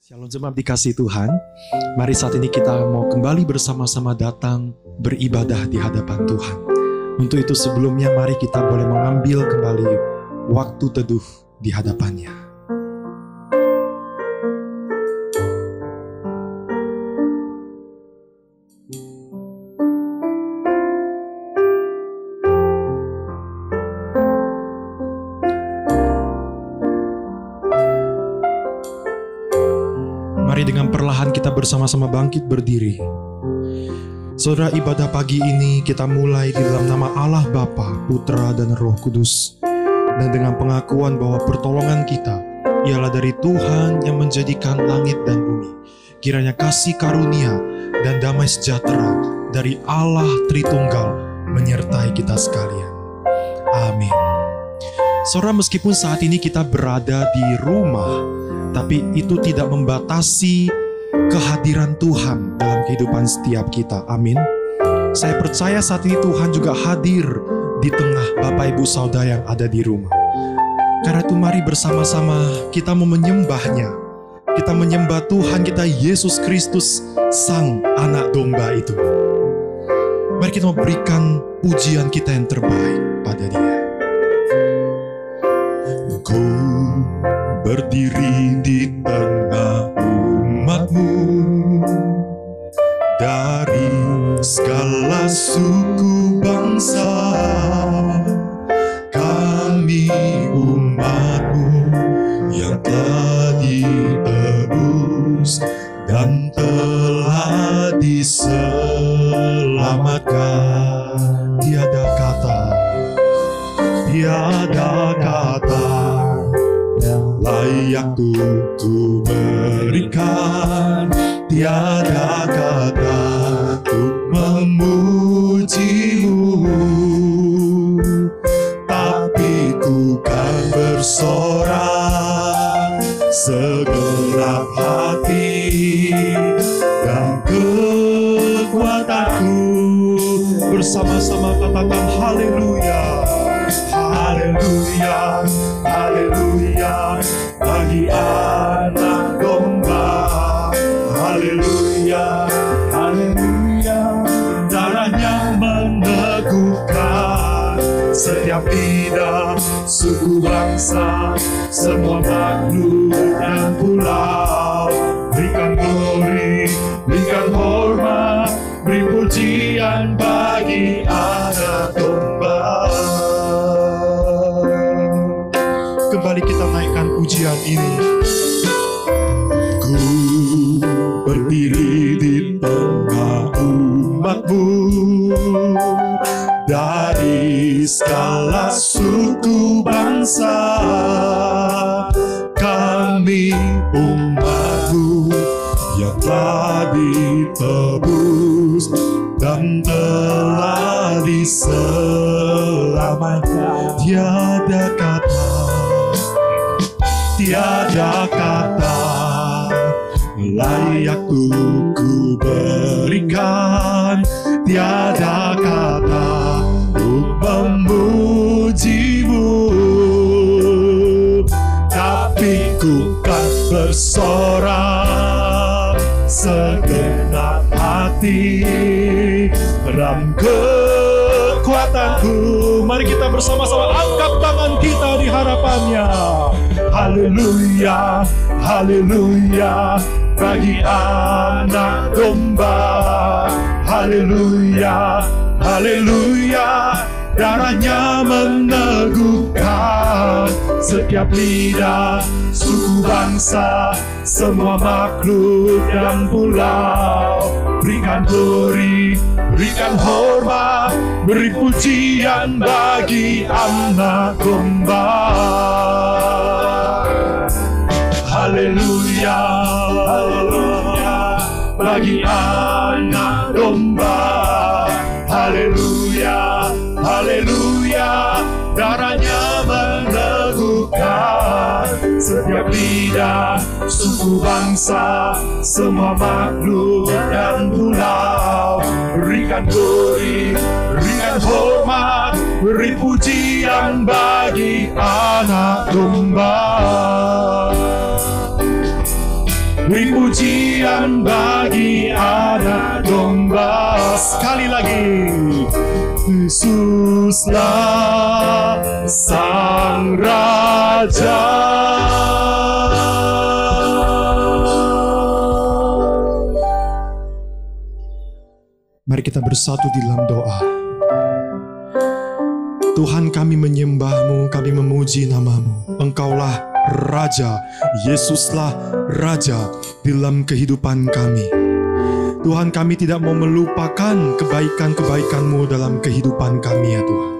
Shalom jemaat dikasih Tuhan. Mari saat ini kita mau kembali bersama-sama datang beribadah di hadapan Tuhan. Untuk itu sebelumnya mari kita boleh mengambil kembali waktu teduh di hadapannya. Mari dengan perlahan kita bersama-sama bangkit berdiri. Saudara, ibadah pagi ini kita mulai di dalam nama Allah Bapa, Putra dan Roh Kudus. Dan dengan pengakuan bahwa pertolongan kita ialah dari Tuhan yang menjadikan langit dan bumi. Kiranya kasih karunia dan damai sejahtera dari Allah Tritunggal menyertai kita sekalian. Amin. Saudara, meskipun saat ini kita berada di rumah, tapi itu tidak membatasi kehadiran Tuhan dalam kehidupan setiap kita. Amin. Saya percaya saat ini Tuhan juga hadir di tengah Bapak Ibu Saudara yang ada di rumah. Karena itu mari bersama-sama kita mau menyembahnya. Kita menyembah Tuhan kita Yesus Kristus, Sang Anak Domba itu. Mari kita memberikan pujian kita yang terbaik pada Dia. Ku berdiri di tengah umat-Mu, dari segala suku bangsa. Kami umat-Mu yang telah ditebus dan telah diselamatkan. Tiada kata layak ku berikan, tiada kata untuk memuji-Mu, tapi ku kan bersorak segenap hati dan kekuatanku. Bersama-sama katakan haleluya, haleluya, haleluya bagi anak domba. Haleluya, haleluya, darahnya meneguhkan setiap lidah, suku bangsa, semua makhluk dan pulau. Berikan glory, berikan hormat, beri pujian bagi anak domba. Kembali kita naikkan pujian ini. Ku berdiri di tengah umat-Mu, dari segala suku bangsa. Kami umat-Mu yang telah ditebus dan telah diselamatkan. Tiada kata layak ku berikan, tiada kata untuk memuji-Mu, tapi ku kan bersorak segenap hati dalam kekuatanku. Mari kita bersama-sama angkat tangan kita di harapannya. Haleluya, haleluya bagi anak domba. Haleluya, haleluya, darahnya meneguhkan setiap lidah, suku bangsa, semua makhluk dan pulau. Berikan glory, berikan hormat, beri pujian bagi anak domba. Haleluya, haleluya bagi anak domba. Haleluya, haleluya, darahnya meneguhkan setiap lidah, suku bangsa, semua makhluk dan pulau. Berikan glory, berikan hormat, beri pujian bagi anak domba. beri pujian bagi Anak Domba. Sekali lagi, Yesuslah Sang Raja. Mari kita bersatu di dalam doa. Tuhan, kami menyembah-Mu, kami memuji nama-Mu. Engkaulah Raja, Yesuslah Raja di dalam kehidupan kami. Tuhan, kami tidak mau melupakan kebaikan-kebaikan-Mu dalam kehidupan kami ya Tuhan.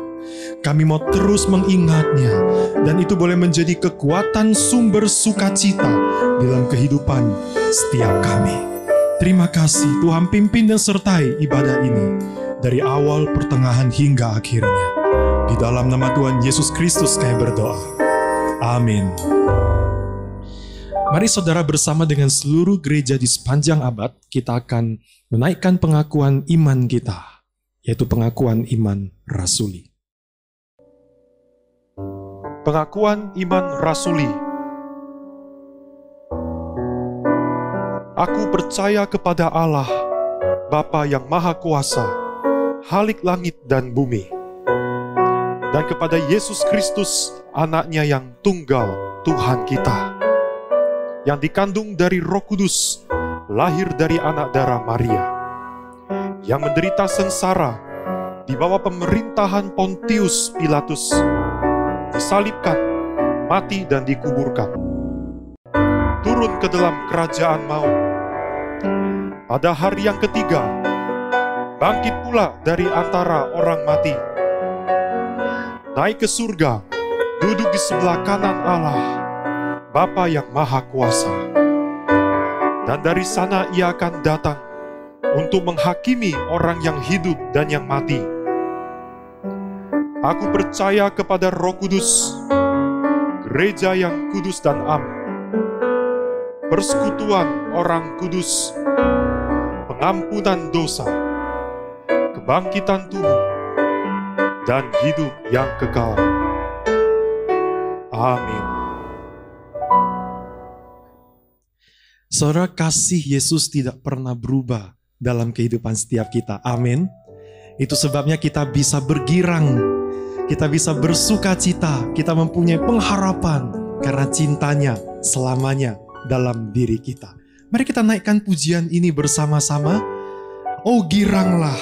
Kami mau terus mengingatnya, dan itu boleh menjadi kekuatan sumber sukacita dalam kehidupan setiap kami. Terima kasih Tuhan, pimpin dan sertai ibadah ini dari awal, pertengahan hingga akhirnya. Di dalam nama Tuhan Yesus Kristus kami berdoa. Amin. Mari saudara, bersama dengan seluruh gereja di sepanjang abad, kita akan menaikkan pengakuan iman kita, yaitu pengakuan iman rasuli. Pengakuan iman rasuli. Aku percaya kepada Allah, Bapa yang Maha Kuasa, Khalik langit dan bumi, dan kepada Yesus Kristus, Anaknya yang tunggal, Tuhan kita, yang dikandung dari Roh Kudus, lahir dari anak darah Maria, yang menderita sengsara di bawah pemerintahan Pontius Pilatus, disalibkan, mati dan dikuburkan, turun ke dalam kerajaan maut. Pada hari yang ketiga, bangkit pula dari antara orang mati, naik ke surga, duduk di sebelah kanan Allah, Bapa yang Maha Kuasa. Dan dari sana Ia akan datang untuk menghakimi orang yang hidup dan yang mati. Aku percaya kepada Roh Kudus, gereja yang kudus dan am, persekutuan orang kudus, pengampunan dosa, kebangkitan tubuh, dan hidup yang kekal. Amin. Saudara, kasih Yesus tidak pernah berubah dalam kehidupan setiap kita. Amin. Itu sebabnya kita bisa bergirang, kita bisa bersuka cita, kita mempunyai pengharapan karena cintanya selamanya dalam diri kita. Mari kita naikkan pujian ini bersama-sama. Oh giranglah,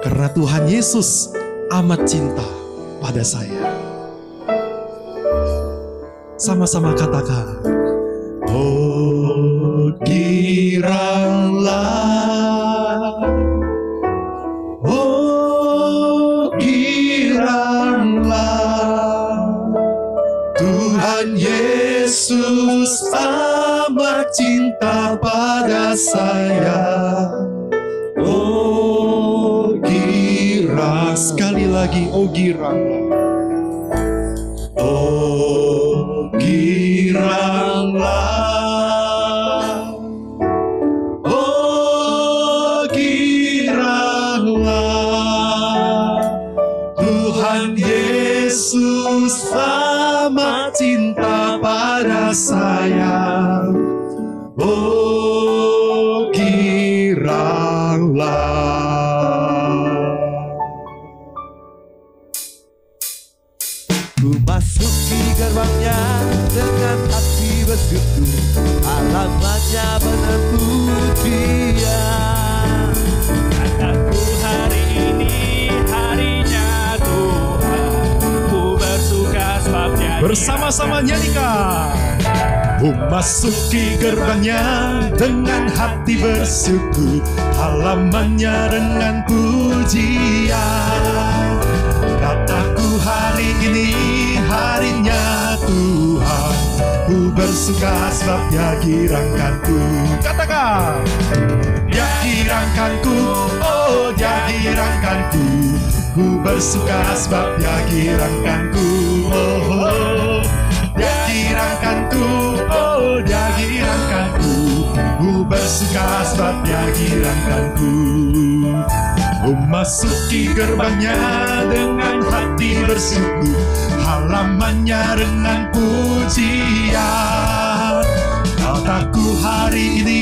karena Tuhan Yesus amat cinta pada saya. Sama-sama katakan. Oh giranglah, oh giranglah, Tuhan Yesus amat cinta pada saya. Oh girang, sekali lagi, oh giranglah, oh giranglah, oh giranglah, Tuhan Yesus amat cinta pada saya. Oh giranglah. Ku masuki gerbangnya dengan hati bersyukur, alamatnya benar pujian. Kataku hari ini harinya Tuhan, ku bersuka sebabnya. Bersama-sama nyanyikan. Memasuki gerbangnya dengan hati bersyukur, halamannya dengan pujian. Kataku hari ini harinya Tuhan, ku bersuka sebab Dia girangkanku. Katakan, Dia girangkanku, oh Dia girangkanku, ku bersuka sebab Dia girangkanku. Oh, Dia girangkanku, oh Dia girangkanku, ku bersuka sebab Dia girangkanku. Memasuki gerbangnya dengan hati bersyukur, halamannya dengan pujian. Kataku hari ini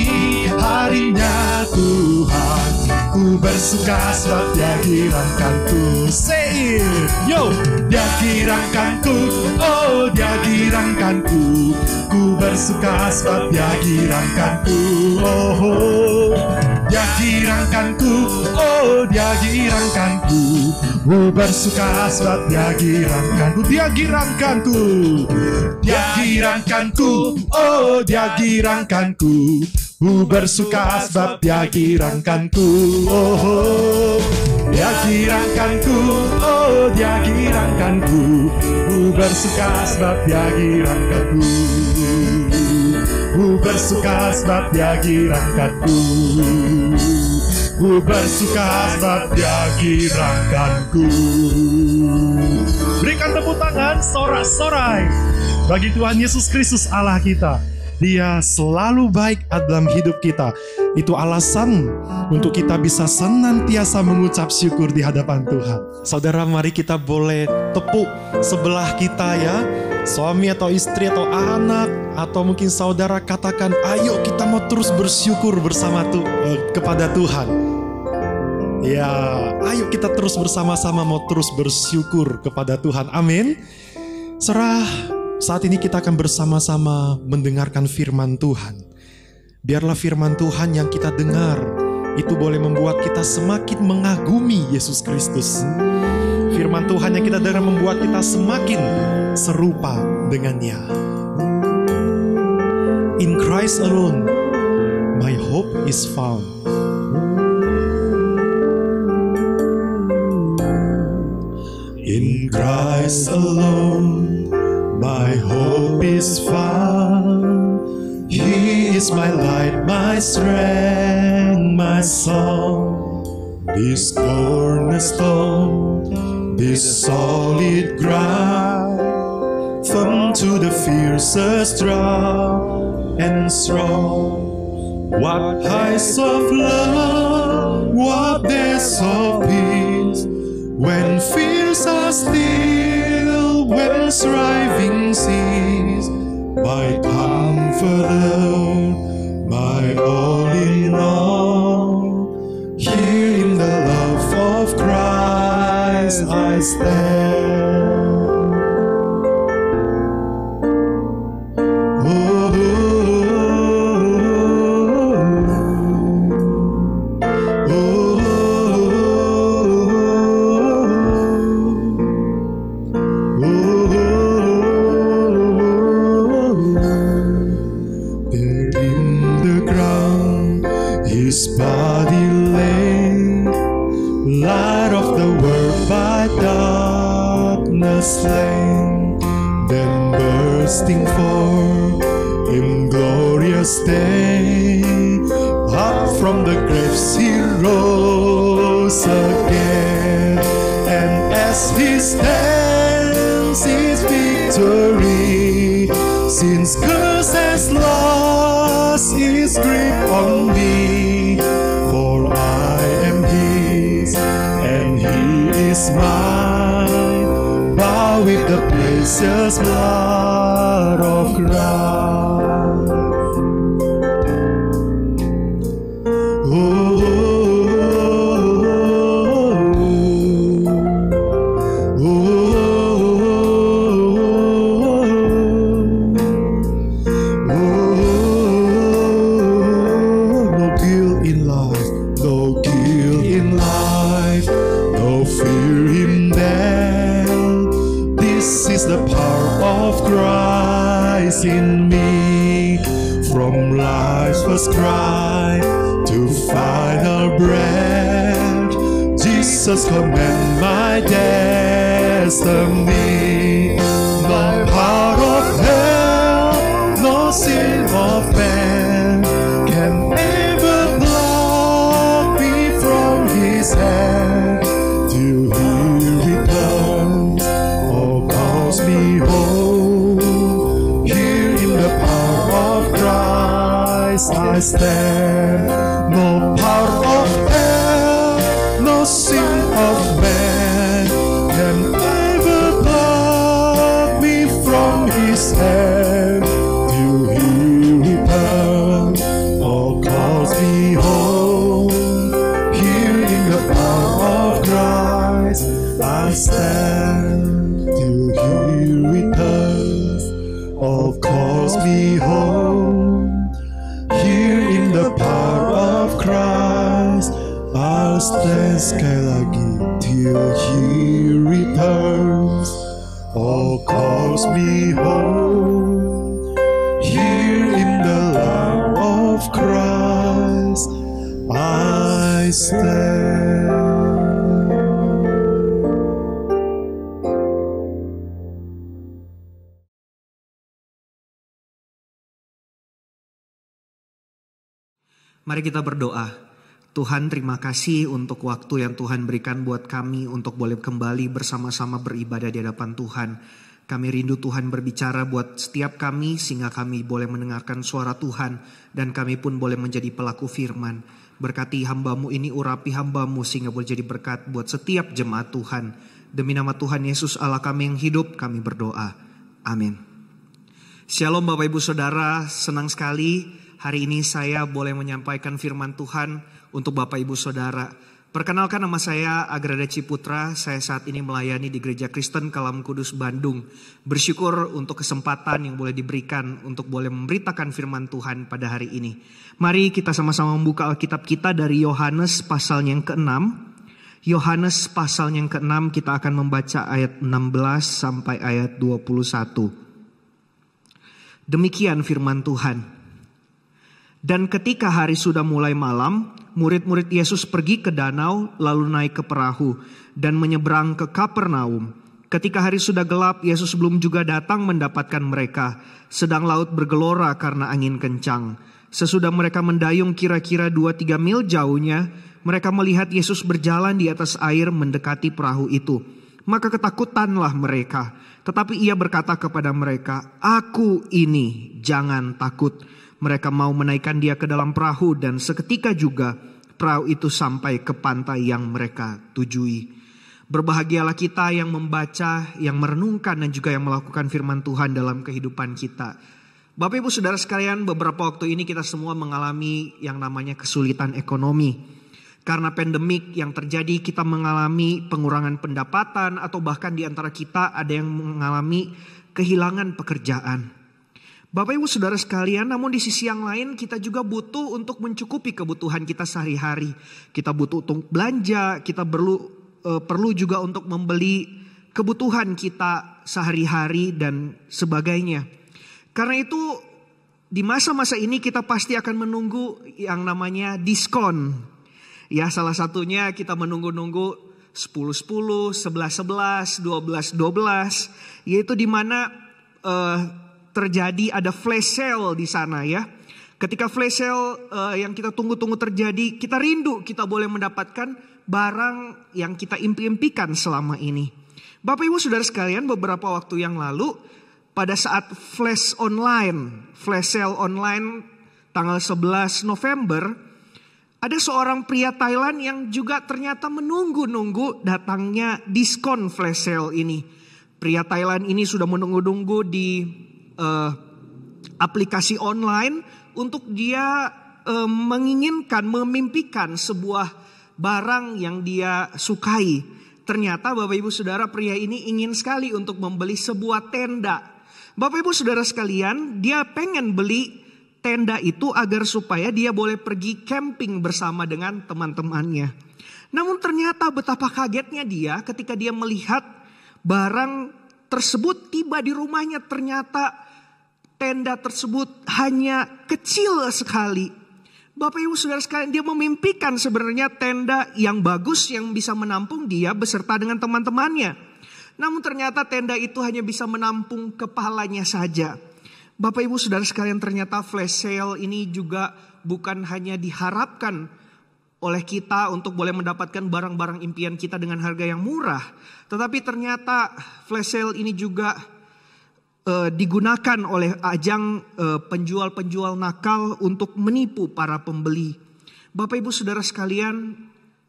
harinya Tuhan, ku bersuka sebab Dia girangkanku. Say it, yo, Dia girangkanku, oh Dia girangkanku, ku bersuka sebab Dia girangkanku. Oh, oh. Dia girangkanku, oh Dia girangkanku, ku bersuka sebab Dia girangkanku. Dia girangkanku, Dia girangkanku, oh Dia girangkanku, ku bersuka sebab Dia girangkanku. Oh, oh. Dia girangkanku, oh Dia girangkanku, ku bersuka sebab Dia girangkanku. Ku bersuka sebab Dia girangkanku, ku bersuka sebab Dia girangkanku. Berikan tepuk tangan sorak-sorai bagi Tuhan Yesus Kristus Allah kita. Dia selalu baik dalam hidup kita. Itu alasan untuk kita bisa senantiasa mengucap syukur di hadapan Tuhan. Saudara, mari kita boleh tepuk sebelah kita ya. Suami atau istri atau anak atau mungkin saudara katakan, ayo kita mau terus bersyukur bersama kepada Tuhan. Ya, ayo kita terus bersama-sama mau terus bersyukur kepada Tuhan. Amin. Saat ini kita akan bersama-sama mendengarkan firman Tuhan. Biarlah firman Tuhan yang kita dengar itu boleh membuat kita semakin mengagumi Yesus Kristus. Firman Tuhan yang kita dengar membuat kita semakin serupa dengannya. In Christ alone, my hope is found. In Christ alone, my hope is found. He is my light, my strength, my song. This cornerstone, this solid ground, firm to the fiercest drought and strong. What heights of love, what depths of peace, when fears are still, when striving cease. My comforter, my all in all, here in the love of Christ I stand. His body lay, light of the world by darkness slain, then bursting forth in glorious day, up from the graves he rose again, and as he stands his victory, since curse has lost its grip on me, for I am his and he is mine, bought with the precious blood of Christ. In me, from life's first cry to final breath, Jesus command my destiny. No power of hell, no sin of man can ever block me from his hand, till he returns or calls me home. I stand, no power of hell, no sin of man can ever pluck me from his hand, till he returns. stand sekali lagi. Till he returns or calls me home. Here in the love of Christ I stand. Mari kita berdoa. Tuhan, terima kasih untuk waktu yang Tuhan berikan buat kami untuk boleh kembali bersama-sama beribadah di hadapan Tuhan. Kami rindu Tuhan berbicara buat setiap kami sehingga kami boleh mendengarkan suara Tuhan dan kami pun boleh menjadi pelaku firman. Berkati hamba-Mu ini, urapi hamba-Mu sehingga boleh jadi berkat buat setiap jemaat Tuhan. Demi nama Tuhan Yesus Allah kami yang hidup, kami berdoa. Amin. Shalom Bapak Ibu Saudara, senang sekali hari ini saya boleh menyampaikan firman Tuhan untuk Bapak Ibu Saudara. Perkenalkan, nama saya Agrada Ciputra. Saya saat ini melayani di Gereja Kristen Kalam Kudus Bandung. Bersyukur untuk kesempatan yang boleh diberikan untuk boleh memberitakan firman Tuhan pada hari ini. Mari kita sama-sama membuka Alkitab kita dari Yohanes pasal yang ke-6. Yohanes pasal yang ke-6 kita akan membaca ayat 16 sampai ayat 21. Demikian firman Tuhan. Dan ketika hari sudah mulai malam, murid-murid Yesus pergi ke danau lalu naik ke perahu dan menyeberang ke Kapernaum. Ketika hari sudah gelap, Yesus belum juga datang mendapatkan mereka, sedang laut bergelora karena angin kencang. Sesudah mereka mendayung kira-kira 2-3 mil jauhnya, mereka melihat Yesus berjalan di atas air mendekati perahu itu. Maka ketakutanlah mereka. Tetapi ia berkata kepada mereka, "Aku ini, jangan takut." Mereka mau menaikkan dia ke dalam perahu dan seketika juga perahu itu sampai ke pantai yang mereka tujui. Berbahagialah kita yang membaca, yang merenungkan dan juga yang melakukan firman Tuhan dalam kehidupan kita. Bapak Ibu Saudara sekalian, beberapa waktu ini kita semua mengalami yang namanya kesulitan ekonomi. Karena pandemik yang terjadi, kita mengalami pengurangan pendapatan atau bahkan di antara kita ada yang mengalami kehilangan pekerjaan. Bapak Ibu Saudara sekalian, namun di sisi yang lain kita juga butuh untuk mencukupi kebutuhan kita sehari-hari. Kita butuh untuk belanja, kita perlu juga untuk membeli kebutuhan kita sehari-hari dan sebagainya. Karena itu di masa-masa ini kita pasti akan menunggu yang namanya diskon. Ya, salah satunya kita menunggu-nunggu 10-10, 11-11, 12-12, yaitu di mana terjadi ada flash sale di sana ya. Ketika flash sale yang kita tunggu-tunggu terjadi, kita rindu kita boleh mendapatkan barang yang kita impi-impikan selama ini. Bapak Ibu Saudara sekalian, beberapa waktu yang lalu pada saat flash sale online tanggal 11 November, ada seorang pria Thailand yang juga ternyata menunggu-nunggu datangnya diskon flash sale ini. Pria Thailand ini sudah menunggu-nunggu di aplikasi online untuk dia menginginkan, memimpikan sebuah barang yang dia sukai. Ternyata Bapak Ibu Saudara, pria ini ingin sekali untuk membeli sebuah tenda. Bapak Ibu Saudara sekalian, dia pengen beli tenda itu agar supaya dia boleh pergi camping bersama dengan teman-temannya. Namun ternyata betapa kagetnya dia ketika dia melihat barang tersebut tiba di rumahnya. Ternyata tenda tersebut hanya kecil sekali. Bapak Ibu Saudara sekalian, dia memimpikan sebenarnya tenda yang bagus yang bisa menampung dia beserta dengan teman-temannya. Namun ternyata tenda itu hanya bisa menampung kepalanya saja. Bapak Ibu Saudara sekalian, ternyata flash sale ini juga bukan hanya diharapkan oleh kita untuk boleh mendapatkan barang-barang impian kita dengan harga yang murah. Tetapi ternyata flash sale ini juga digunakan oleh ajang penjual-penjual nakal untuk menipu para pembeli. Bapak Ibu Saudara sekalian,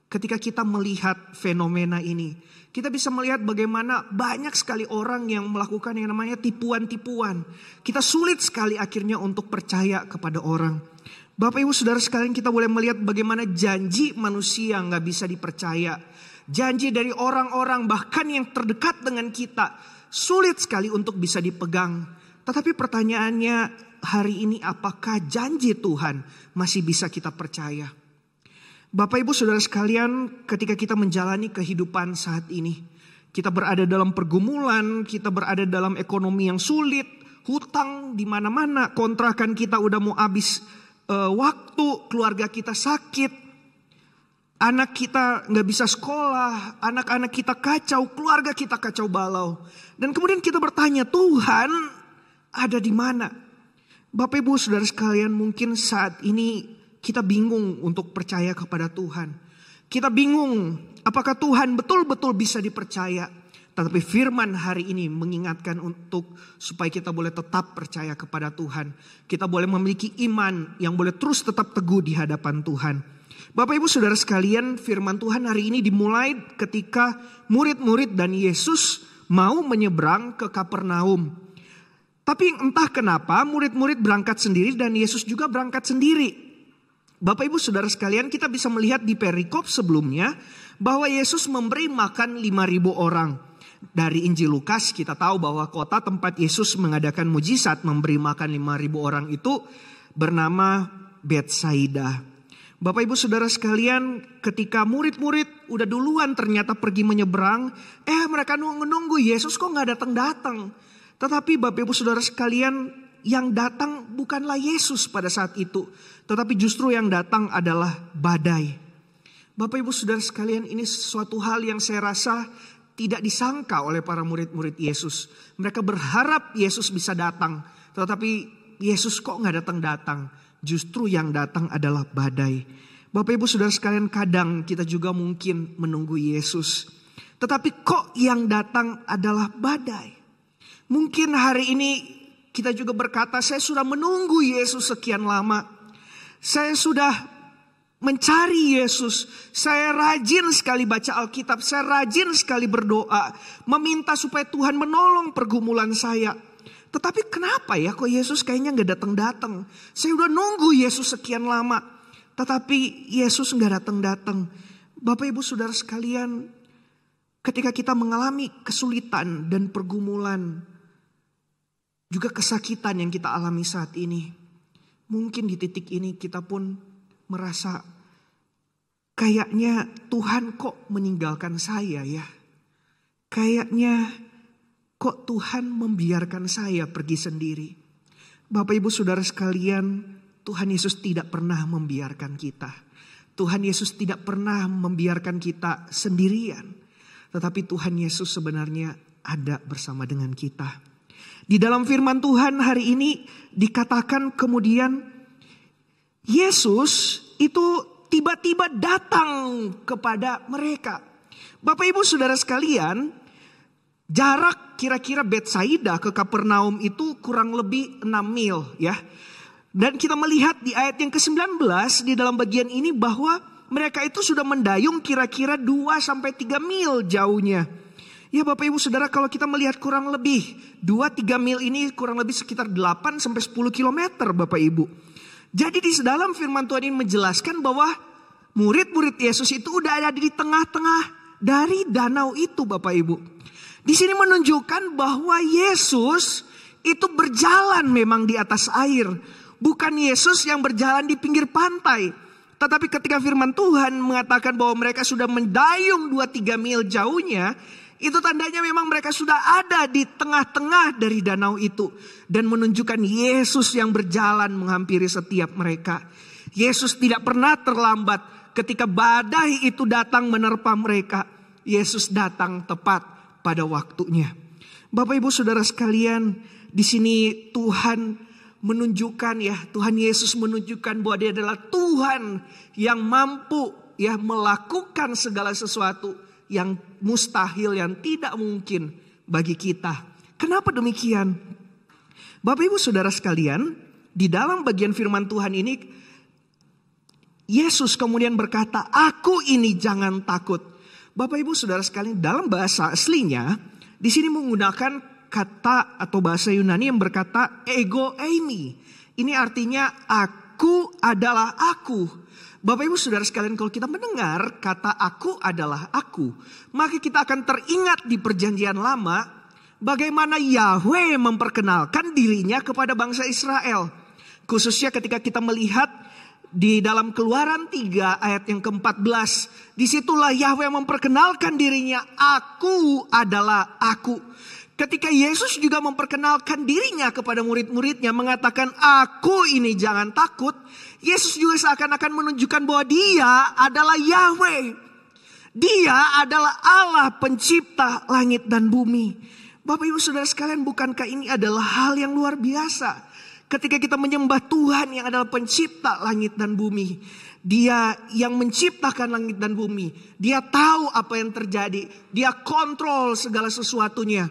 ketika kita melihat fenomena ini, kita bisa melihat bagaimana banyak sekali orang yang melakukan yang namanya tipuan-tipuan. Kita sulit sekali akhirnya untuk percaya kepada orang. Bapak Ibu Saudara sekalian, kita boleh melihat bagaimana janji manusia gak bisa dipercaya. Janji dari orang-orang bahkan yang terdekat dengan kita sulit sekali untuk bisa dipegang. Tetapi pertanyaannya hari ini, apakah janji Tuhan masih bisa kita percaya? Bapak Ibu Saudara sekalian, ketika kita menjalani kehidupan saat ini, kita berada dalam pergumulan, kita berada dalam ekonomi yang sulit, hutang di mana-mana, kontrakan kita udah mau habis waktu, keluarga kita sakit, anak kita nggak bisa sekolah, anak-anak kita kacau, keluarga kita kacau balau. Dan kemudian kita bertanya, Tuhan ada di mana? Bapak Ibu Saudara sekalian, mungkin saat ini kita bingung untuk percaya kepada Tuhan. Kita bingung apakah Tuhan betul-betul bisa dipercaya. Tetapi firman hari ini mengingatkan untuk supaya kita boleh tetap percaya kepada Tuhan. Kita boleh memiliki iman yang boleh terus tetap teguh di hadapan Tuhan. Bapak Ibu Saudara sekalian, firman Tuhan hari ini dimulai ketika murid-murid dan Yesus mau menyeberang ke Kapernaum. Tapi entah kenapa murid-murid berangkat sendiri dan Yesus juga berangkat sendiri. Bapak Ibu Saudara sekalian, kita bisa melihat di perikop sebelumnya bahwa Yesus memberi makan 5.000 orang. Dari Injil Lukas kita tahu bahwa kota tempat Yesus mengadakan mujizat memberi makan 5.000 orang itu bernama Betsaida. Bapak Ibu Saudara sekalian, ketika murid-murid udah duluan ternyata pergi menyeberang, mereka nunggu Yesus kok gak datang-datang. Tetapi Bapak Ibu Saudara sekalian, yang datang bukanlah Yesus pada saat itu, tetapi justru yang datang adalah badai. Bapak Ibu Saudara sekalian, ini sesuatu hal yang saya rasa tidak disangka oleh para murid-murid Yesus. Mereka berharap Yesus bisa datang, tetapi Yesus kok gak datang-datang. Justru yang datang adalah badai. Bapak Ibu Saudara sekalian, kadang kita juga mungkin menunggu Yesus, tetapi kok yang datang adalah badai. Mungkin hari ini kita juga berkata, saya sudah menunggu Yesus sekian lama. Saya sudah mencari Yesus, saya rajin sekali baca Alkitab, saya rajin sekali berdoa, meminta supaya Tuhan menolong pergumulan saya. Tetapi kenapa ya kok Yesus kayaknya gak datang-datang? Saya udah nunggu Yesus sekian lama, tetapi Yesus gak datang-datang. Bapak Ibu Saudara sekalian, ketika kita mengalami kesulitan dan pergumulan, juga kesakitan yang kita alami saat ini, mungkin di titik ini kita pun merasa kayaknya Tuhan kok meninggalkan saya ya. Kayaknya kok Tuhan membiarkan saya pergi sendiri. Bapak Ibu Saudara sekalian, Tuhan Yesus tidak pernah membiarkan kita. Tuhan Yesus tidak pernah membiarkan kita sendirian. Tetapi Tuhan Yesus sebenarnya ada bersama dengan kita. Di dalam firman Tuhan hari ini dikatakan kemudian Yesus itu tiba-tiba datang kepada mereka. Bapak Ibu Saudara sekalian, jarak kira-kira Betsaida ke Kapernaum itu kurang lebih 6 mil ya. Dan kita melihat di ayat yang ke-19 di dalam bagian ini bahwa mereka itu sudah mendayung kira-kira 2-3 mil jauhnya. Ya Bapak Ibu Saudara, kalau kita melihat kurang lebih 2-3 mil ini kurang lebih sekitar 8-10 kilometer Bapak Ibu. Jadi di dalam firman Tuhan ini menjelaskan bahwa murid-murid Yesus itu udah ada di tengah-tengah dari danau itu Bapak Ibu. Di sini menunjukkan bahwa Yesus itu berjalan memang di atas air. Bukan Yesus yang berjalan di pinggir pantai. Tetapi ketika firman Tuhan mengatakan bahwa mereka sudah mendayung 2-3 mil jauhnya, itu tandanya memang mereka sudah ada di tengah-tengah dari danau itu. Dan menunjukkan Yesus yang berjalan menghampiri setiap mereka. Yesus tidak pernah terlambat ketika badai itu datang menerpa mereka. Yesus datang tepat pada waktunya. Bapak Ibu Saudara sekalian, di sini Tuhan menunjukkan ya, Tuhan Yesus menunjukkan bahwa Dia adalah Tuhan yang mampu ya melakukan segala sesuatu yang mustahil, yang tidak mungkin bagi kita. Kenapa demikian? Bapak Ibu Saudara sekalian, di dalam bagian firman Tuhan ini, Yesus kemudian berkata, "Aku ini, jangan takut." Bapak Ibu Saudara sekalian, dalam bahasa aslinya, di sini menggunakan kata atau bahasa Yunani yang berkata ego eimi. Ini artinya aku adalah aku. Bapak Ibu Saudara sekalian, kalau kita mendengar kata aku adalah aku, maka kita akan teringat di perjanjian lama bagaimana Yahweh memperkenalkan dirinya kepada bangsa Israel. Khususnya ketika kita melihat di dalam Keluaran 3 ayat yang ke-14, disitulah Yahweh memperkenalkan dirinya, aku adalah aku. Ketika Yesus juga memperkenalkan dirinya kepada murid-muridnya, mengatakan aku ini jangan takut, Yesus juga seakan-akan menunjukkan bahwa dia adalah Yahweh. Dia adalah Allah pencipta langit dan bumi. Bapak Ibu Saudara sekalian, bukankah ini adalah hal yang luar biasa? Ketika kita menyembah Tuhan yang adalah pencipta langit dan bumi. Dia yang menciptakan langit dan bumi. Dia tahu apa yang terjadi. Dia kontrol segala sesuatunya.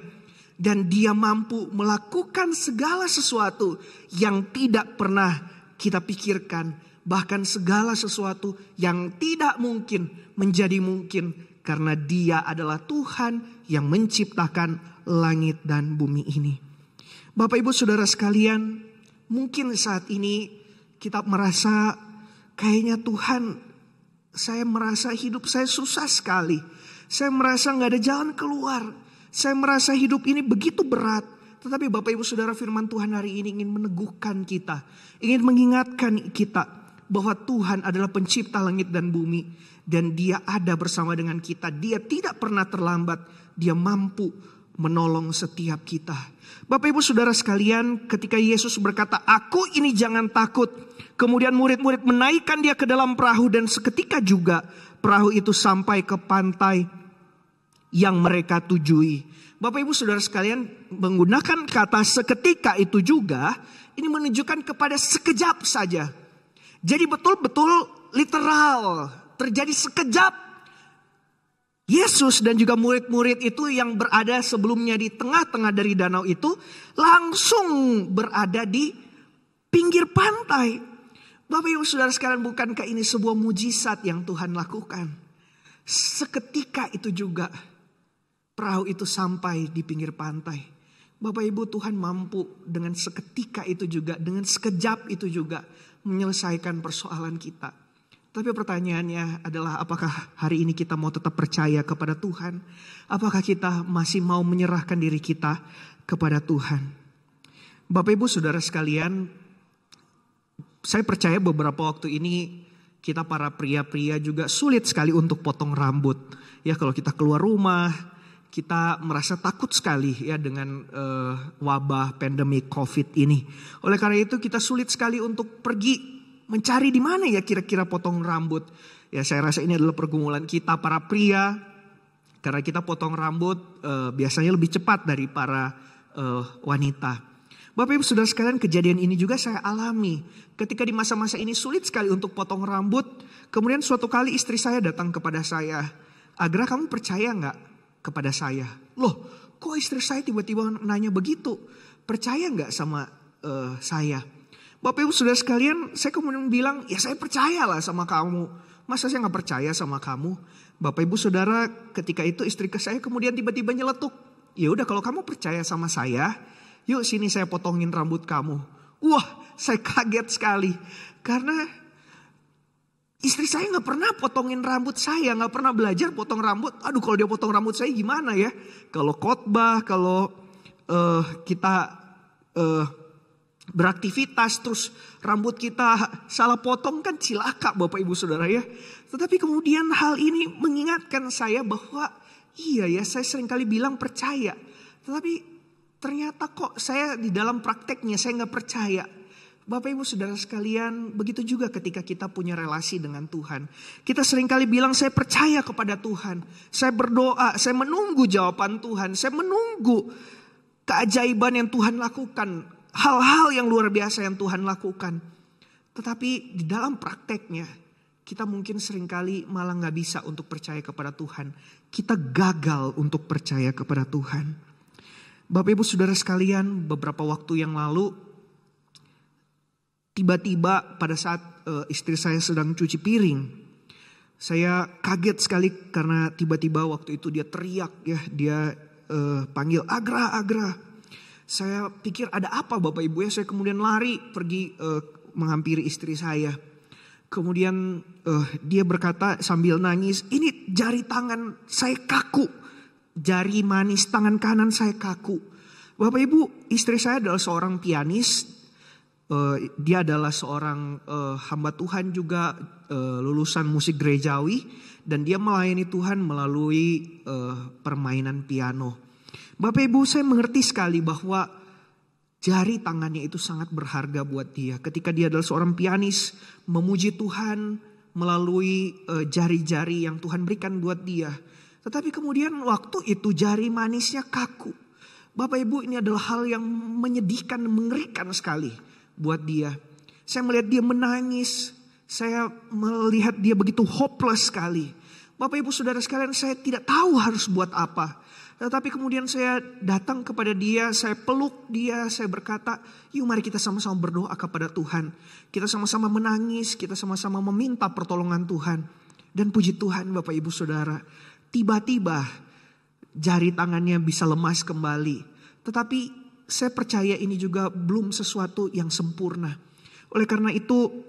Dan dia mampu melakukan segala sesuatu yang tidak pernah kita pikirkan. Bahkan segala sesuatu yang tidak mungkin menjadi mungkin. Karena dia adalah Tuhan yang menciptakan langit dan bumi ini. Bapak Ibu Saudara sekalian, mungkin saat ini kita merasa kayaknya Tuhan, saya merasa hidup saya susah sekali. Saya merasa gak ada jalan keluar. Saya merasa hidup ini begitu berat. Tetapi Bapak Ibu Saudara, firman Tuhan hari ini ingin meneguhkan kita. Ingin mengingatkan kita bahwa Tuhan adalah pencipta langit dan bumi. Dan dia ada bersama dengan kita. Dia tidak pernah terlambat. Dia mampu menolong setiap kita. Bapak Ibu Saudara sekalian, ketika Yesus berkata, aku ini jangan takut. Kemudian murid-murid menaikkan dia ke dalam perahu. Dan seketika juga perahu itu sampai ke pantai yang mereka tujui. Bapak Ibu Saudara sekalian, menggunakan kata seketika itu juga, ini menunjukkan kepada sekejap saja. Jadi betul-betul literal, terjadi sekejap. Yesus dan juga murid-murid itu yang berada sebelumnya di tengah-tengah dari danau itu langsung berada di pinggir pantai. Bapak Ibu Saudara sekalian, bukankah ini sebuah mujizat yang Tuhan lakukan? Seketika itu juga perahu itu sampai di pinggir pantai. Bapak Ibu, Tuhan mampu dengan seketika itu juga, dengan sekejap itu juga menyelesaikan persoalan kita. Tapi pertanyaannya adalah, apakah hari ini kita mau tetap percaya kepada Tuhan? Apakah kita masih mau menyerahkan diri kita kepada Tuhan? Bapak Ibu Saudara sekalian, saya percaya beberapa waktu ini kita para pria-pria juga sulit sekali untuk potong rambut. Ya, kalau kita keluar rumah, kita merasa takut sekali ya dengan wabah pandemi COVID ini. Oleh karena itu kita sulit sekali untuk pergi mencari di mana ya kira-kira potong rambut. Ya, saya rasa ini adalah pergumulan kita para pria. Karena kita potong rambut biasanya lebih cepat dari para wanita. Bapak Ibu Saudara sekalian, kejadian ini juga saya alami. Ketika di masa-masa ini sulit sekali untuk potong rambut. Kemudian suatu kali istri saya datang kepada saya. Agra, kamu percaya gak kepada saya? Loh, kok istri saya tiba-tiba nanya begitu? Percaya gak sama saya? Bapak Ibu Saudara sekalian, saya kemudian bilang, ya saya percayalah sama kamu. Masa saya gak percaya sama kamu? Bapak Ibu Saudara, ketika itu istri saya kemudian tiba-tiba nyeletuk. Ya udah, kalau kamu percaya sama saya, yuk sini saya potongin rambut kamu. Wah, saya kaget sekali. Karena istri saya gak pernah potongin rambut saya, gak pernah belajar potong rambut. Aduh, kalau dia potong rambut saya gimana ya? Kalau khotbah, kalau kita beraktivitas terus rambut kita salah potong kan cilaka Bapak Ibu Saudara ya. Tetapi kemudian hal ini mengingatkan saya bahwa iya ya, saya seringkali bilang percaya. Tetapi ternyata kok saya di dalam prakteknya saya gak percaya. Bapak Ibu Saudara sekalian, begitu juga ketika kita punya relasi dengan Tuhan. Kita seringkali bilang saya percaya kepada Tuhan. Saya berdoa, saya menunggu jawaban Tuhan. Saya menunggu keajaiban yang Tuhan lakukan. Hal-hal yang luar biasa yang Tuhan lakukan. Tetapi di dalam prakteknya kita mungkin seringkali malah gak bisa untuk percaya kepada Tuhan. Kita gagal untuk percaya kepada Tuhan. Bapak Ibu Saudara sekalian, beberapa waktu yang lalu tiba-tiba pada saat istri saya sedang cuci piring, saya kaget sekali karena tiba-tiba waktu itu dia teriak ya, dia panggil Agra, Agra. Saya pikir ada apa Bapak Ibu ya, saya kemudian lari pergi menghampiri istri saya. Kemudian dia berkata sambil nangis, ini jari tangan saya kaku, jari manis tangan kanan saya kaku. Bapak Ibu, istri saya adalah seorang pianis. Dia adalah seorang hamba Tuhan juga, lulusan musik gerejawi, dan dia melayani Tuhan melalui permainan piano. Bapak Ibu, saya mengerti sekali bahwa jari tangannya itu sangat berharga buat dia. Ketika dia adalah seorang pianis, memuji Tuhan melalui jari-jari yang Tuhan berikan buat dia. Tetapi kemudian waktu itu jari manisnya kaku. Bapak Ibu, ini adalah hal yang menyedihkan, mengerikan sekali buat dia. Saya melihat dia menangis. Saya melihat dia begitu hopeless sekali. Bapak Ibu Saudara sekalian, saya tidak tahu harus buat apa. Tetapi kemudian saya datang kepada dia, saya peluk dia, saya berkata, yuk mari kita sama-sama berdoa kepada Tuhan. Kita sama-sama menangis, kita sama-sama meminta pertolongan Tuhan. Dan puji Tuhan Bapak Ibu Saudara, tiba-tiba jari tangannya bisa lemas kembali. Tetapi saya percaya ini juga belum sesuatu yang sempurna. Oleh karena itu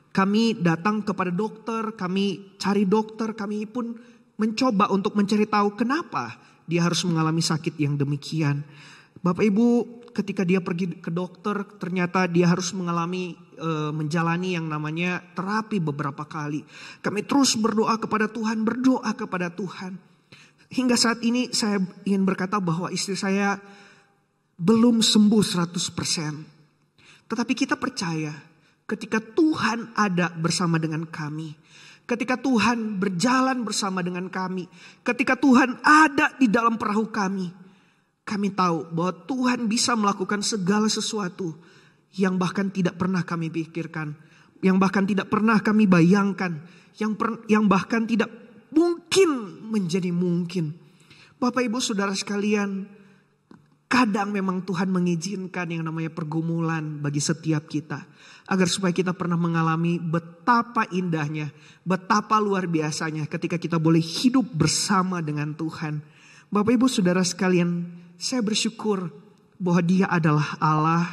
kami datang kepada dokter, kami cari dokter, kami pun mencoba untuk mencari tahu kenapa dia harus mengalami sakit yang demikian. Bapak Ibu, ketika dia pergi ke dokter, ternyata dia harus menjalani yang namanya terapi beberapa kali. Kami terus berdoa kepada Tuhan, Hingga saat ini saya ingin berkata bahwa istri saya belum sembuh 100%. Tetapi kita percaya ketika Tuhan ada bersama dengan kami, ketika Tuhan berjalan bersama dengan kami, ketika Tuhan ada di dalam perahu kami tahu bahwa Tuhan bisa melakukan segala sesuatu yang bahkan tidak pernah kami pikirkan, yang bahkan tidak pernah kami bayangkan, yang bahkan tidak mungkin menjadi mungkin. Bapak Ibu Saudara sekalian, kadang memang Tuhan mengizinkan yang namanya pergumulan bagi setiap kita, agar supaya kita pernah mengalami betapa indahnya, betapa luar biasanya ketika kita boleh hidup bersama dengan Tuhan. Bapak Ibu Saudara sekalian, saya bersyukur bahwa Dia adalah Allah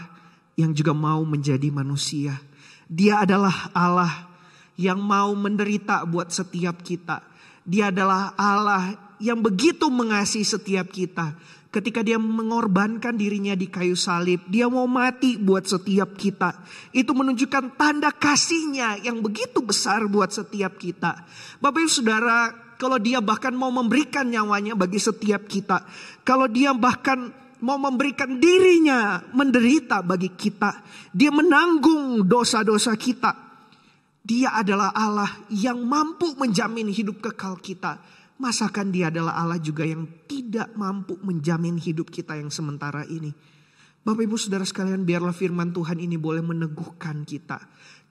yang juga mau menjadi manusia. Dia adalah Allah yang mau menderita buat setiap kita. Dia adalah Allah yang begitu mengasihi setiap kita. Ketika dia mengorbankan dirinya di kayu salib, dia mau mati buat setiap kita. Itu menunjukkan tanda kasihnya yang begitu besar buat setiap kita. Bapak Ibu Saudara, kalau dia bahkan mau memberikan nyawanya bagi setiap kita, kalau dia bahkan mau memberikan dirinya menderita bagi kita, dia menanggung dosa-dosa kita. Dia adalah Allah yang mampu menjamin hidup kekal kita. Masakan Dia adalah Allah juga yang tidak mampu menjamin hidup kita yang sementara ini. Bapak Ibu Saudara sekalian, biarlah firman Tuhan ini boleh meneguhkan kita.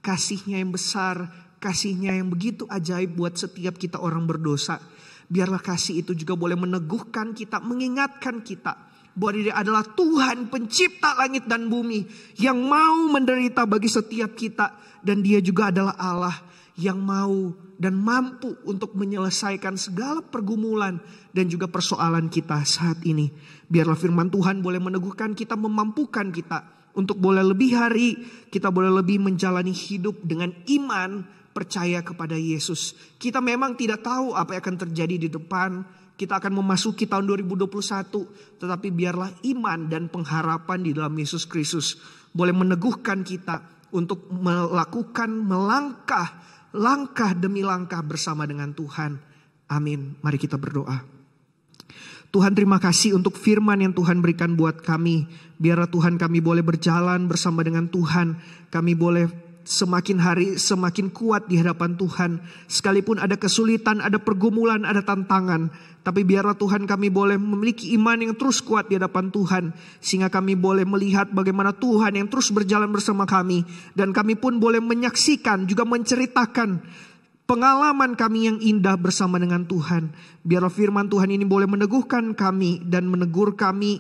Kasih-Nya yang besar, kasih-Nya yang begitu ajaib buat setiap kita orang berdosa. Biarlah kasih itu juga boleh meneguhkan kita, mengingatkan kita bahwa Dia adalah Tuhan pencipta langit dan bumi yang mau menderita bagi setiap kita. Dan Dia juga adalah Allah yang mau dan mampu untuk menyelesaikan segala pergumulan dan juga persoalan kita saat ini. Biarlah firman Tuhan boleh meneguhkan kita, memampukan kita untuk boleh lebih hari, kita boleh lebih menjalani hidup dengan iman, percaya kepada Yesus. Kita memang tidak tahu apa yang akan terjadi di depan. Kita akan memasuki tahun 2021, tetapi biarlah iman dan pengharapan di dalam Yesus Kristus boleh meneguhkan kita untuk melakukan langkah demi langkah bersama dengan Tuhan. Amin. Mari kita berdoa. Tuhan, terima kasih untuk firman yang Tuhan berikan buat kami. Biarlah Tuhan kami boleh berjalan bersama dengan Tuhan. Kami boleh semakin hari semakin kuat di hadapan Tuhan. Sekalipun ada kesulitan, ada pergumulan, ada tantangan. Tapi biarlah Tuhan kami boleh memiliki iman yang terus kuat di hadapan Tuhan. Sehingga kami boleh melihat bagaimana Tuhan yang terus berjalan bersama kami. Dan kami pun boleh menyaksikan, juga menceritakan pengalaman kami yang indah bersama dengan Tuhan. Biarlah firman Tuhan ini boleh meneguhkan kami dan menegur kami,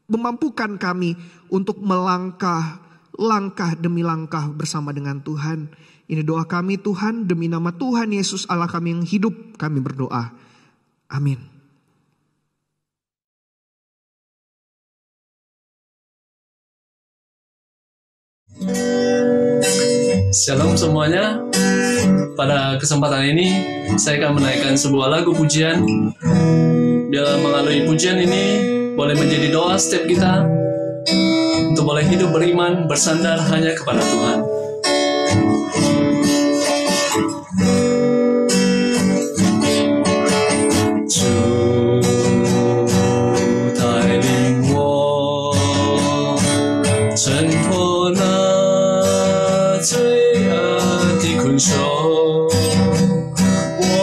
memampukan kami untuk melangkah langkah demi langkah bersama dengan Tuhan. Ini doa kami Tuhan, demi nama Tuhan Yesus Allah kami yang hidup, kami berdoa. Amin. Shalom semuanya. Pada kesempatan ini saya akan menaikkan sebuah lagu pujian. Biarlah melalui pujian ini boleh menjadi doa setiap kita untuk untuk boleh hidup beriman, bersandar hanya kepada Tuhan.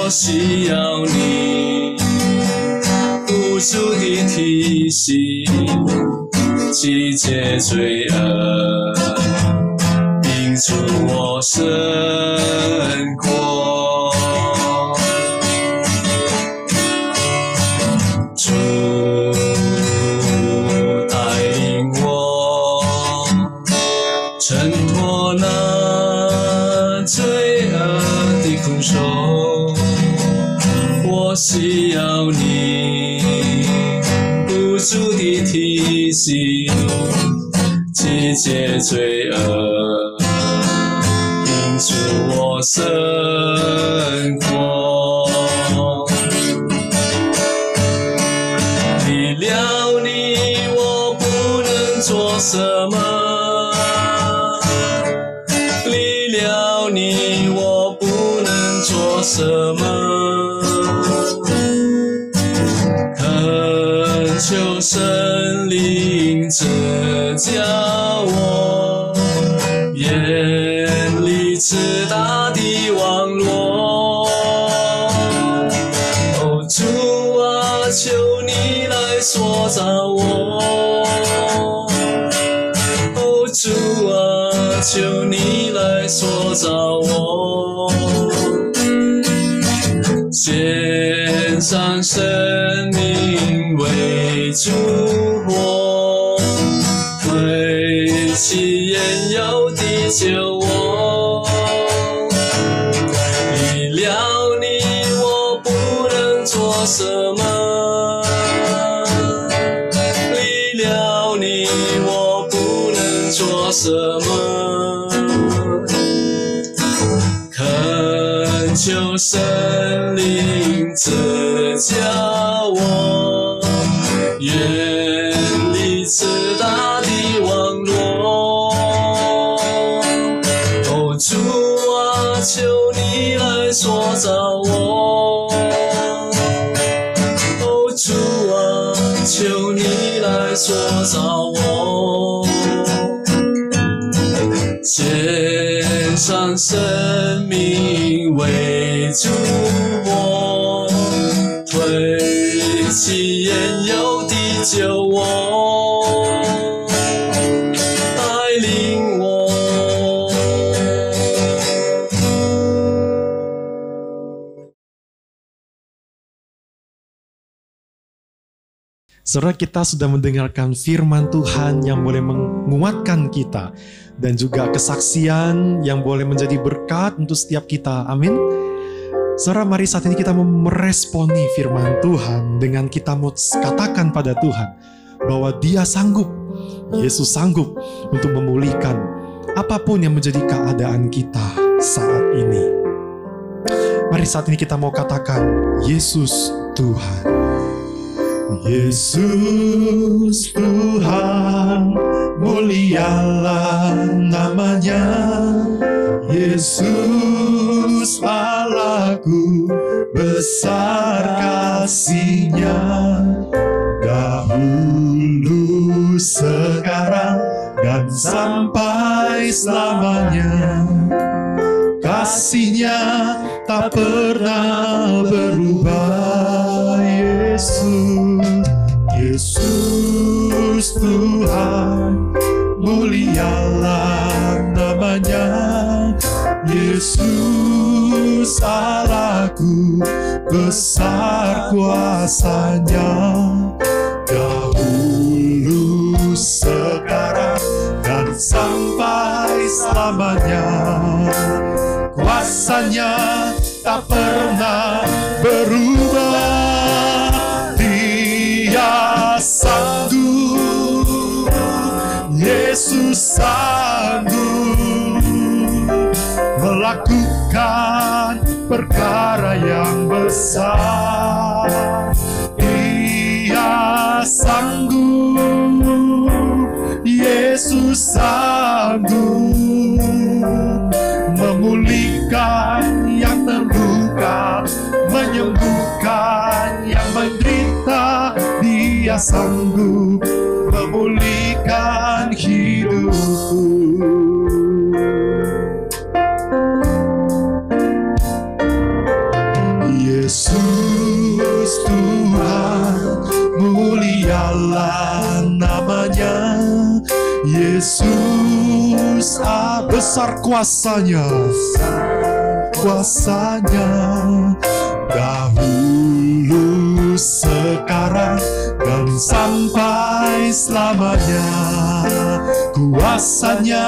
需要你无助的提醒，去解罪恶，并助我胜过。主带领我挣脱那罪恶的捆手。我需要你无助的提醒，去解罪恶，并助我胜过。离了你，我不能做什么；离了你，我不能做什么。求神灵指教我，远离自大的网络。哦，主啊，求你来塑造我。哦，主啊，求你来塑造我。献上生命为主活，推起烟油的救我。离了你，我不能做什么；离了你，我不能做什么。恳求神灵指教我，远离自大的网络。哦，主啊，求你来塑造我。哦，主啊，求你来塑造我。献上生命为主活，推起烟油的救我，带领我。Saudara, kita sudah mendengarkan firman Tuhan yang boleh menguatkan kita dan juga kesaksian yang boleh menjadi berkat untuk setiap kita. Amin. Saudara, mari saat ini kita meresponi firman Tuhan dengan kita mau katakan pada Tuhan bahwa Dia sanggup, Yesus sanggup untuk memulihkan apapun yang menjadi keadaan kita saat ini. Mari saat ini kita mau katakan, Yesus Tuhan. Yesus Tuhan, mulialah namanya. Yesus Allahku, besar kasih-Nya. Dahulu, sekarang, dan sampai selamanya. Kasih-Nya tak pernah berubah. Yesus Tuhan, mulialah namanya. Yesus Allahku, besar kuasa-Nya. Dahulu, sekarang, dan sampai selamanya. Kuasa-Nya tak pernah berubah. Dia sanggup, Yesus sanggup melakukan perkara yang besar. Dia sanggup, Yesus Yesus sanggup memulihkan yang terluka, menyembuhkan yang menderita. Dia sanggup memulihkan hidupku. Yesus Tuhan, mulialah namanya. Yesus besar kuasanya, dahulu, sekarang, dan sampai selamanya. Kuasanya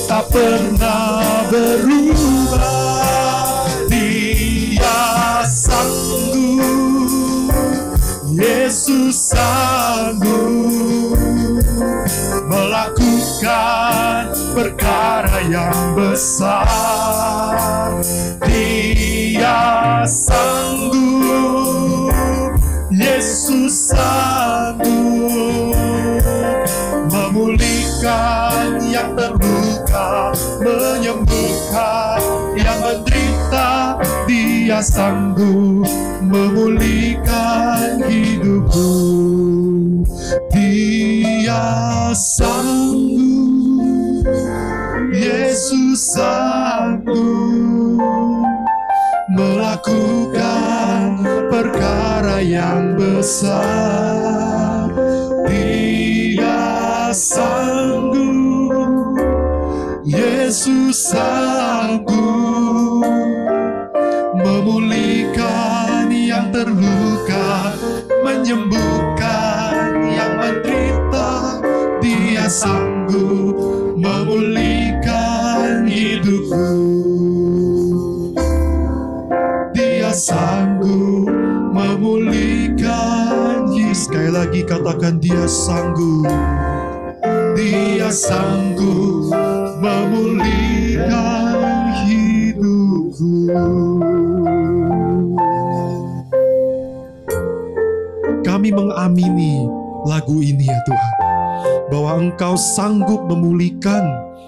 tak pernah berubah. Dia sanggup, Yesus sanggup melakukan perkara yang besar. Dia sanggup, Yesus sanggup memulihkan yang terluka, menyembuhkan yang menderita. Dia sanggup memulihkan hidupku. Dia sanggup, Yesus sanggup melakukan perkara yang besar. Dia sanggup, Yesus sanggup memulihkan yang terluka, menyembuhkan yang menderita. Dia sanggup memulihkan hidupku. Dia sanggup memulihkan. Sekali lagi katakan, dia sanggup. Dia sanggup memulihkan hidupku. Kami mengamini lagu ini ya Tuhan, bahwa Engkau sanggup memulihkan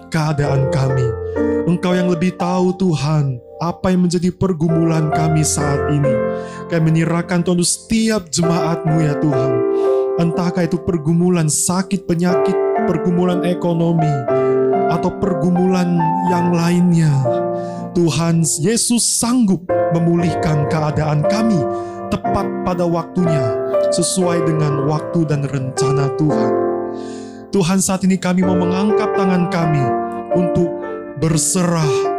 keadaan kami. Engkau yang lebih tahu Tuhan apa yang menjadi pergumulan kami saat ini. Kami menyerahkan Tuhan setiap jemaat-Mu ya Tuhan. Entahkah itu pergumulan sakit, penyakit, pergumulan ekonomi, atau pergumulan yang lainnya. Tuhan Yesus sanggup memulihkan keadaan kami tepat pada waktunya, sesuai dengan waktu dan rencana Tuhan. Tuhan, saat ini kami mau mengangkat tangan kami untuk berserah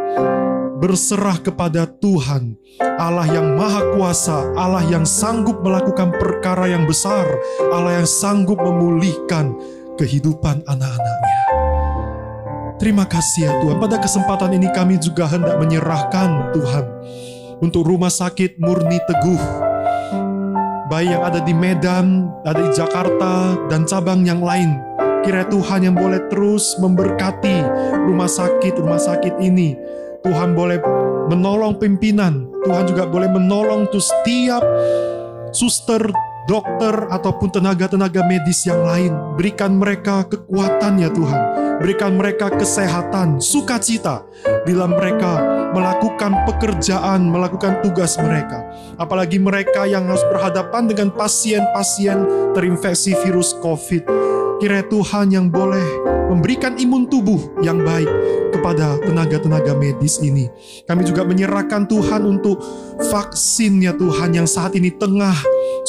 kepada Tuhan, Allah yang Maha Kuasa, Allah yang sanggup melakukan perkara yang besar, Allah yang sanggup memulihkan kehidupan anak-anak-Nya. Terima kasih ya Tuhan. Pada kesempatan ini kami juga hendak menyerahkan Tuhan untuk Rumah Sakit Murni Teguh, baik yang ada di Medan, ada di Jakarta, dan cabang yang lain. Kiranya Tuhan yang boleh terus memberkati rumah sakit ini. Tuhan boleh menolong pimpinan, Tuhan juga boleh menolong tuh setiap suster, dokter, ataupun tenaga-tenaga medis yang lain. Berikan mereka kekuatan ya Tuhan. Berikan mereka kesehatan, sukacita bila mereka melakukan pekerjaan, melakukan tugas mereka. Apalagi mereka yang harus berhadapan dengan pasien-pasien terinfeksi virus COVID. Kiranya Tuhan yang boleh memberikan imun tubuh yang baik kepada tenaga-tenaga medis ini. Kami juga menyerahkan Tuhan untuk vaksin ya Tuhan yang saat ini tengah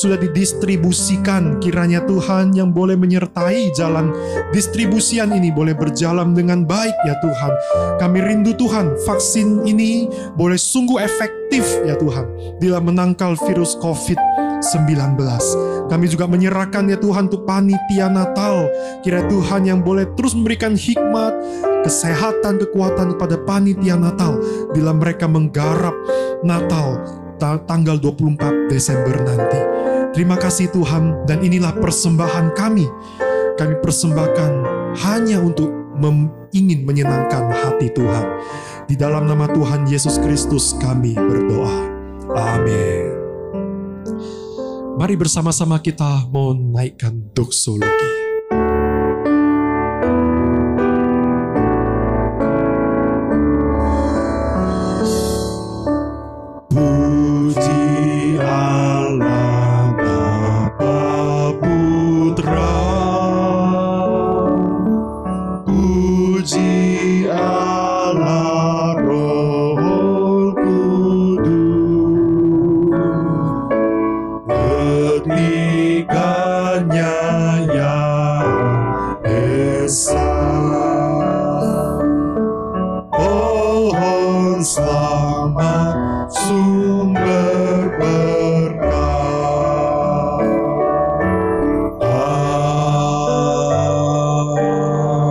sudah didistribusikan. Kiranya Tuhan yang boleh menyertai jalan distribusian ini boleh berjalan dengan baik ya Tuhan. Kami rindu Tuhan vaksin ini boleh sungguh efektif ya Tuhan bila menangkal virus COVID-19. Kami juga menyerahkan ya Tuhan untuk panitia Natal. Kiranya Tuhan yang boleh terus memberikan hikmat, kesehatan, kekuatan kepada panitia Natal bila mereka menggarap Natal tanggal 24 Desember nanti. Terima kasih Tuhan, dan inilah persembahan kami. Kami persembahkan hanya untuk ingin menyenangkan hati Tuhan. Di dalam nama Tuhan Yesus Kristus kami berdoa. Amin. Mari bersama-sama kita mau naikkan doksologi. pohon selamat, sumber berkah.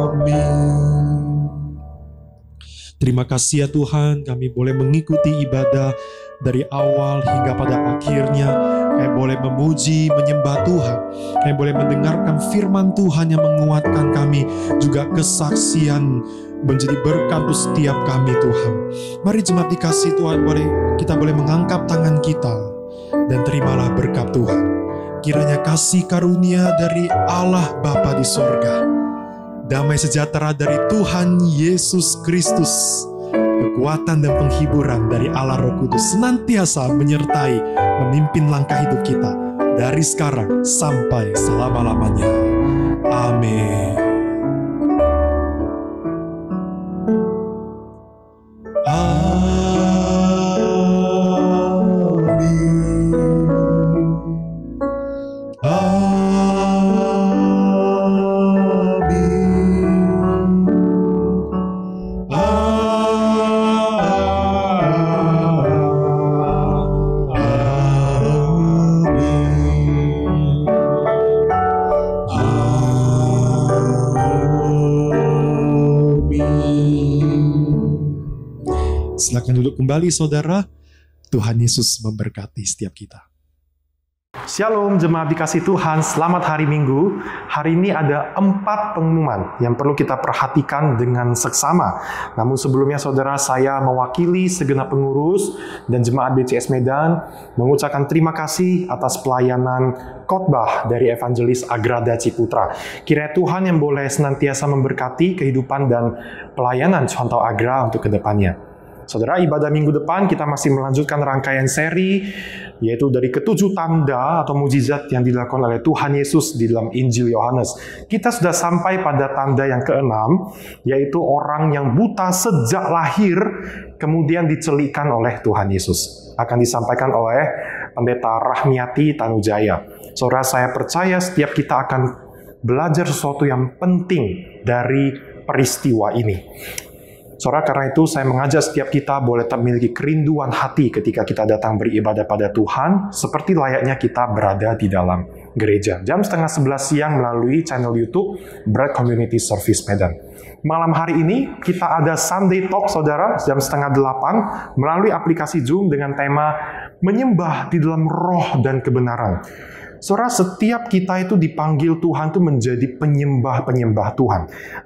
Amin. Terima kasih ya Tuhan, kami boleh mengikuti ibadah dari awal hingga pada akhirnya. Kami boleh memuji, menyembah Tuhan. Kami boleh mendengarkan firman Tuhan yang menguatkan kami. Juga kesaksian menjadi berkat untuk setiap kami Tuhan. Mari jemaat dikasih Tuhan, kita boleh mengangkat tangan kita dan terimalah berkat Tuhan. Kiranya kasih karunia dari Allah Bapa di sorga, damai sejahtera dari Tuhan Yesus Kristus, kekuatan dan penghiburan dari Allah Roh Kudus senantiasa menyertai, memimpin langkah hidup kita dari sekarang sampai selama-lamanya. Amin. Silakan duduk kembali saudara. Tuhan Yesus memberkati setiap kita. Shalom jemaat dikasih Tuhan, selamat hari Minggu. Hari ini ada 4 pengumuman yang perlu kita perhatikan dengan seksama. Namun sebelumnya saudara, saya mewakili segenap pengurus dan jemaat BCS Medan mengucapkan terima kasih atas pelayanan khotbah dari Evangelis Agrada Ciputra. Kiranya Tuhan yang boleh senantiasa memberkati kehidupan dan pelayanan Contoh Agra untuk kedepannya. Saudara, ibadah minggu depan kita masih melanjutkan rangkaian seri, yaitu dari ke-7 tanda atau mujizat yang dilakukan oleh Tuhan Yesus di dalam Injil Yohanes. Kita sudah sampai pada tanda yang ke-6, yaitu orang yang buta sejak lahir, kemudian dicelikkan oleh Tuhan Yesus. Akan disampaikan oleh Pendeta Rahmiati Tanujaya. Saudara, saya percaya setiap kita akan belajar sesuatu yang penting dari peristiwa ini. Saudara, karena itu saya mengajak setiap kita boleh memiliki kerinduan hati ketika kita datang beribadah pada Tuhan, seperti layaknya kita berada di dalam gereja. Jam 10:30 siang melalui channel YouTube Bright Community Service Medan. Malam hari ini kita ada Sunday Talk, saudara, jam 7:30 melalui aplikasi Zoom dengan tema menyembah di dalam roh dan kebenaran. Saudara, setiap kita itu dipanggil Tuhan itu menjadi penyembah-penyembah Tuhan.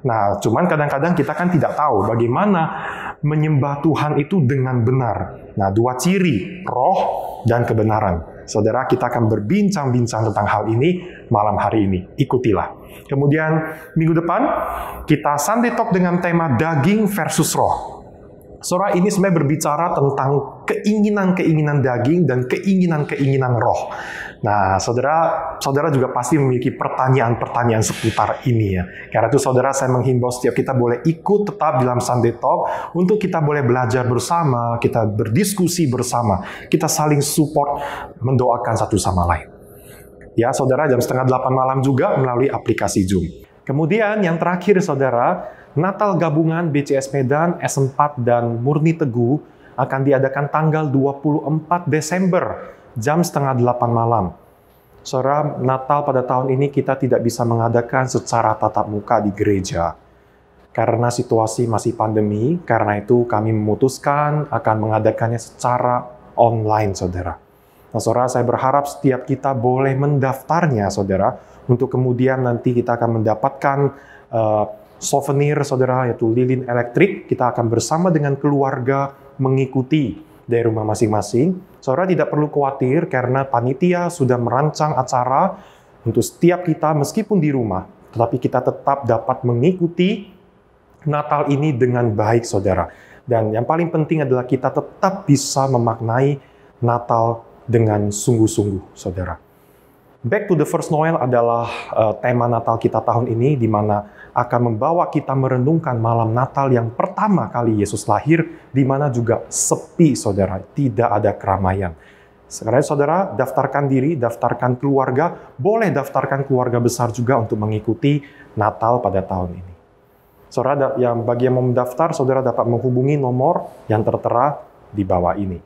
Nah, cuman kadang-kadang kita kan tidak tahu bagaimana menyembah Tuhan itu dengan benar. Nah, 2 ciri, roh dan kebenaran. Saudara, kita akan berbincang-bincang tentang hal ini malam hari ini. Ikutilah. Kemudian, minggu depan, kita Sunday Talk dengan tema daging versus roh. Saudara, ini sebenarnya berbicara tentang keinginan-keinginan daging dan keinginan-keinginan roh. Nah, saudara juga pasti memiliki pertanyaan-pertanyaan seputar ini ya. Karena itu saudara, saya menghimbau setiap kita boleh ikut tetap dalam Sunday Talk untuk kita boleh belajar bersama, kita berdiskusi bersama, kita saling support, mendoakan satu sama lain. Ya, saudara, jam 7:30 malam juga melalui aplikasi Zoom. Kemudian yang terakhir saudara, Natal gabungan BCS Medan, S4 dan Murni Teguh akan diadakan tanggal 24 Desember. Jam 7:30 malam. Saudara, Natal pada tahun ini kita tidak bisa mengadakan secara tatap muka di gereja. Karena situasi masih pandemi, karena itu kami memutuskan akan mengadakannya secara online, saudara. Nah, saudara, saya berharap setiap kita boleh mendaftarnya, saudara, untuk kemudian nanti kita akan mendapatkan souvenir, saudara, yaitu lilin elektrik. Kita akan bersama dengan keluarga mengikuti dari rumah masing-masing. Saudara tidak perlu khawatir karena panitia sudah merancang acara untuk setiap kita meskipun di rumah, tetapi kita tetap dapat mengikuti Natal ini dengan baik, saudara. Dan yang paling penting adalah kita tetap bisa memaknai Natal dengan sungguh-sungguh, saudara. Back to the First Noel adalah tema Natal kita tahun ini, di mana akan membawa kita merenungkan malam Natal yang pertama kali Yesus lahir, di mana juga sepi, saudara, tidak ada keramaian. Sekarang saudara, daftarkan diri, daftarkan keluarga, boleh daftarkan keluarga besar juga untuk mengikuti Natal pada tahun ini. Saudara bagi yang mau mendaftar, saudara dapat menghubungi nomor yang tertera di bawah ini.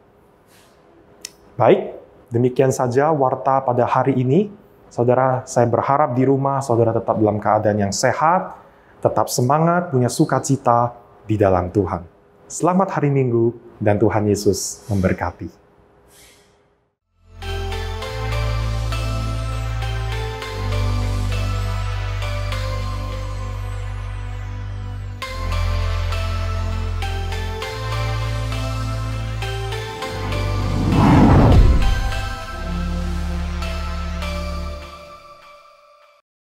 Baik, demikian saja warta pada hari ini. Saudara, saya berharap di rumah saudara tetap dalam keadaan yang sehat, tetap semangat, punya sukacita di dalam Tuhan. Selamat hari Minggu, dan Tuhan Yesus memberkati.